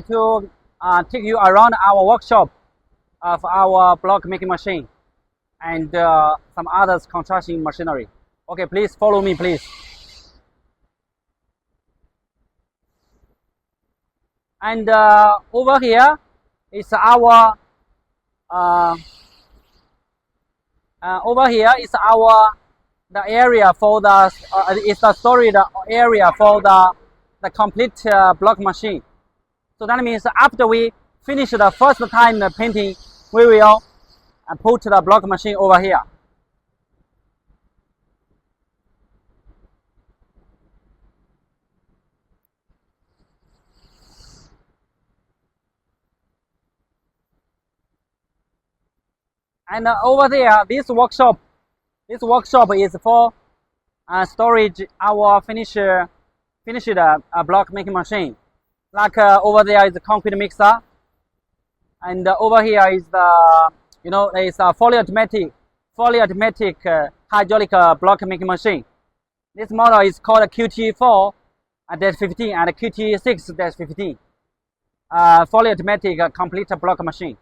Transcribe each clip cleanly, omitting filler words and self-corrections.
to take you around our workshop of our block making machine and some other construction machinery. Okay, please follow me, please. And over here is our the area for the is the storage area for the complete block machine. So that means after we finish the first time the painting, we will put the block machine over here. And over there, this workshop is for storage our finished block making machine. Like over there is a concrete mixer, and over here is the it's a fully automatic hydraulic block making machine. This model is called QT4-15 and QT6-15. Fully automatic complete block machine.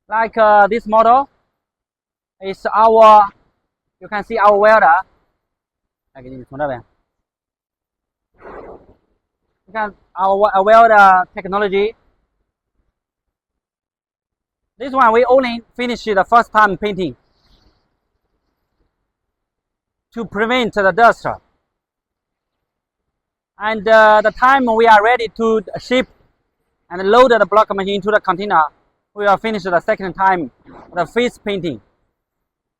Like this model is our, you can see our welder. Our welder technology. This one we only finished the first time painting to prevent the dust. And the time we are ready to ship and load the block machine into the container, we will finish the second time the face painting.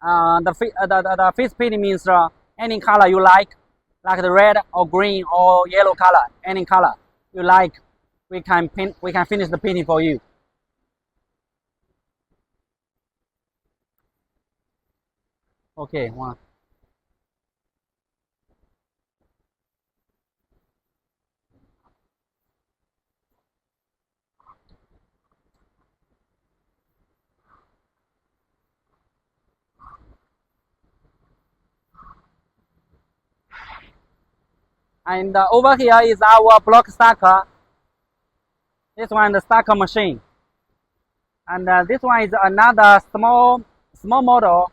The face painting means any color you like the red or green or yellow color, any color you like, we can finish the painting for you. Okay, one. And over here is our block stacker. This one the stacker machine. And this one is another small model,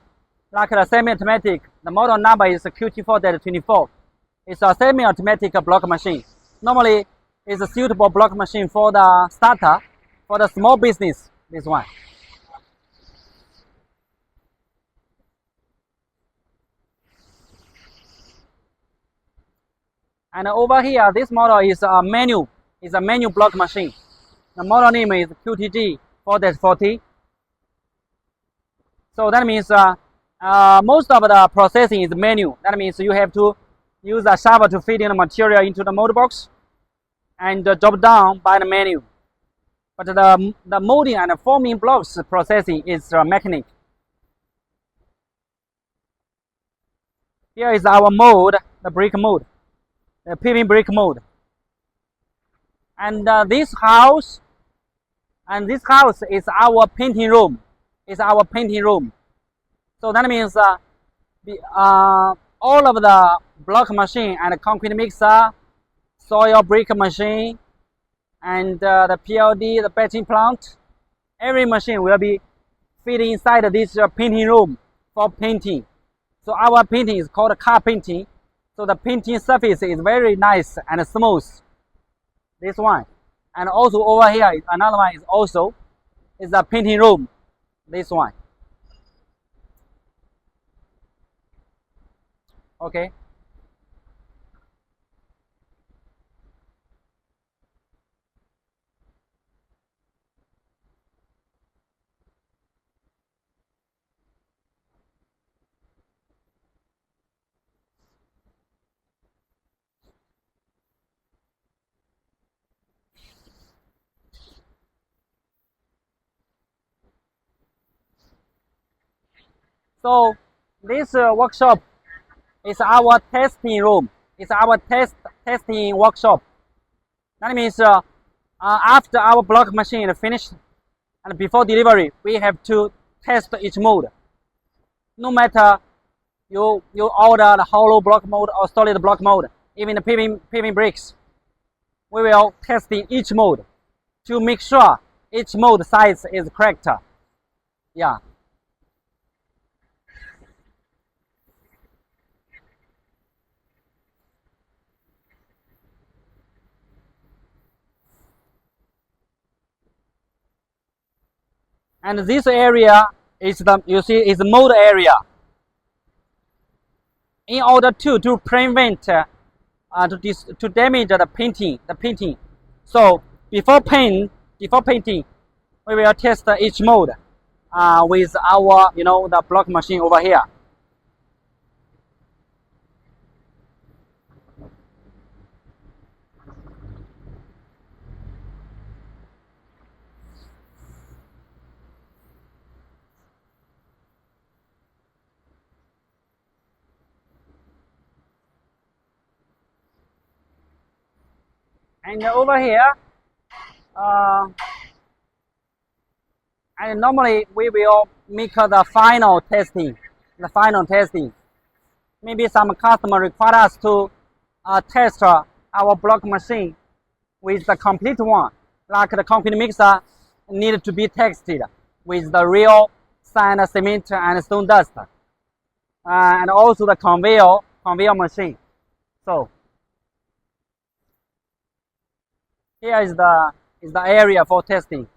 like the semi-automatic. The model number is QT4-24. It's a semi-automatic block machine. Normally, it's a suitable block machine for the starter, for the small business. This one. And over here, this model is a manual block machine. The model name is QTG4-40. So that means most of the processing is manual. That means you have to use a shovel to feed in the material into the mold box and drop down by the manual. But the molding and the forming blocks processing is mechanic. Here is our mold, the brick mold. The paving brick mold. And this house is our painting room. So that means all of the block machine and concrete mixer, soil brick machine, and the PLD, the batching plant, every machine will be fitted inside this painting room for painting. So our painting is called car painting. So the painting surface is very nice and smooth. This one. And also over here, another one is a painting room. This one. Okay. So this workshop is our testing room. It's our testing workshop. That means after our block machine is finished and before delivery, we have to test each mold. No matter you order the hollow block mode or solid block mode, even the paving bricks. We will test in each mode to make sure each mode size is correct. Yeah. And this area is the, you see, is the mode area. In order to prevent to damage the painting. So before painting, we will test each mode with our, the block machine over here. And over here, and normally we will make the final testing. Maybe some customer require us to test our block machine with the complete one, like the concrete mixer needed to be tested with the real sand, cement, and stone dust, and also the conveyor machine. So here is the area for testing.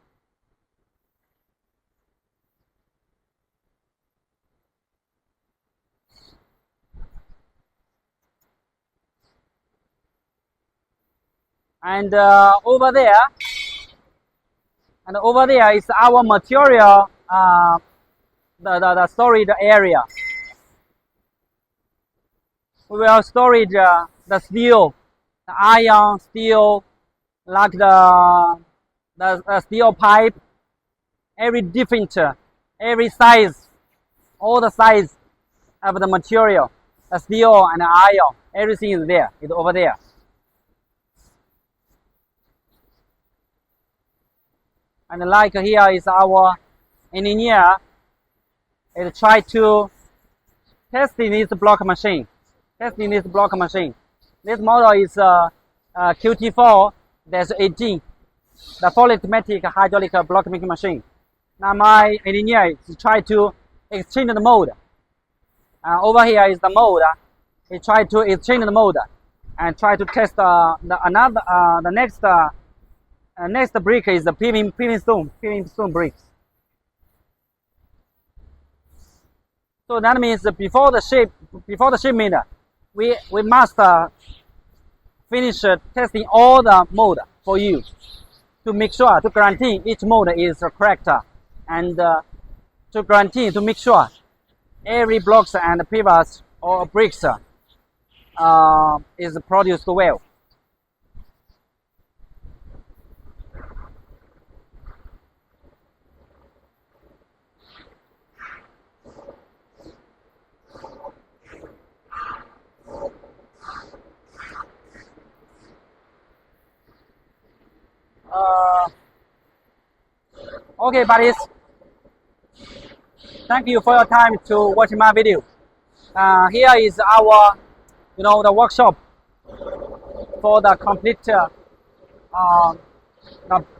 And over there is our material, the storage area. We will storage the steel, the iron steel, like the steel pipe, every different, every size, all the size of the material, the steel and the iron, everything is there, is over there. And like here is our engineer, it try to testing this block machine. This model is QT4-18, the fully automatic hydraulic block making machine. Now my engineer is try to exchange the mode. Over here is the mode. He try to exchange the mode and try to test the next brick is the paving stone bricks. So that means before the shipment, we must finish testing all the mode for you to make sure, to guarantee each mode is correct, and to make sure every blocks and pivots or bricks is produced well. Okay, buddies. Thank you for your time to watch my video. Here is our, the workshop for the complete the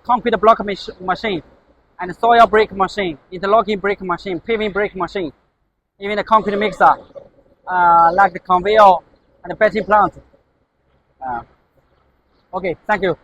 concrete block machine and soil brick machine, interlocking brick machine, paving brick machine, even the concrete mixer, like the conveyor and the batching plant. Okay, thank you.